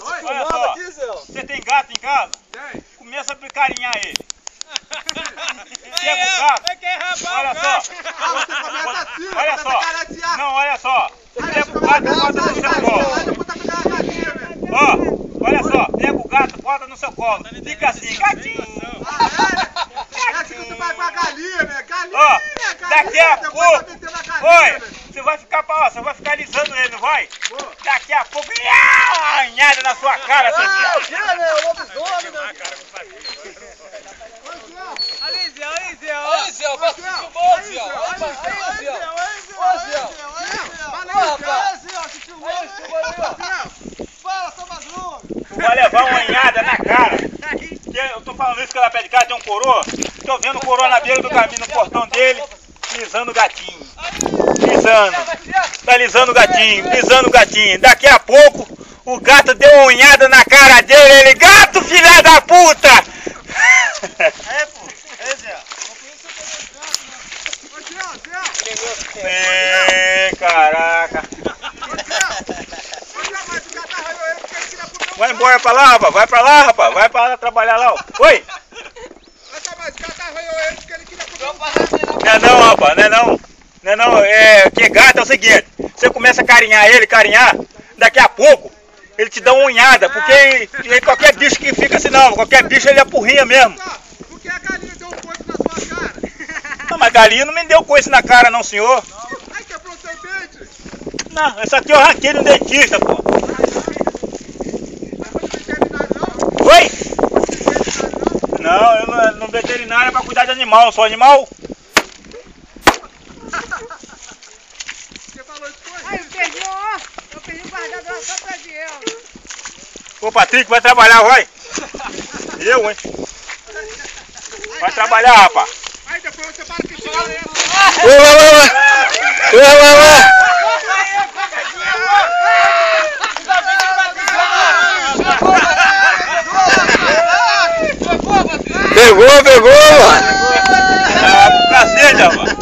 Olha só, você tem gato em casa? Tem. Começa a carinhar ele. Pega o gato. Olha só. Olha só. Não, olha só. Você pega o gato e bota no seu colo. Ó, olha só. Pega o gato e bota no seu colo. Fica assim, gatinho. Ó, daqui a pouco. Oi, você vai ficar, ó, você vai ficar alisando ele, não vai? Daqui a pouco, arranhada na sua cara, seu filho. Olha, Zé, eu faço isso bom, Zé. Tu vai levar uma arranhada na cara. Eu tô falando isso que ela pé de casa tem um coroa. Tô vendo o coroa na beira do caminho, no portão dele, lisando o gatinho. Lisando. Tá lisando o gatinho, lisando o gatinho. Daqui a pouco, o gato deu uma unhada na cara dele. Ele, gato, filha da puta! Caraca. Vai embora pra lá, rapaz. Vai pra lá, rapaz. Vai pra lá trabalhar lá, ó. Oi? Não é não, rapaz. Não é não. Não é não. Que gato é o seguinte. Você começa a carinhar ele, daqui a pouco ele te dá uma unhada. Porque qualquer bicho que fica assim não. Qualquer bicho ele apurrinha mesmo. Porque a galinha deu um coice na sua cara. Não, mas galinha não me deu coice na cara não, senhor. Ai, quebrou seu dente. Não, essa aqui eu arranquei no dentista, pô. Oi? Não, eu no veterinário é pra cuidar de animal, sou animal. Você falou isso foi? Aí, eu perdi o guardador só pra de eu. Ô, Patrick, vai trabalhar, vai. Eu, hein? Vai trabalhar, rapaz. Aí depois você para que tira dentro. Pegou, mano. Ah, cacete, rapaz.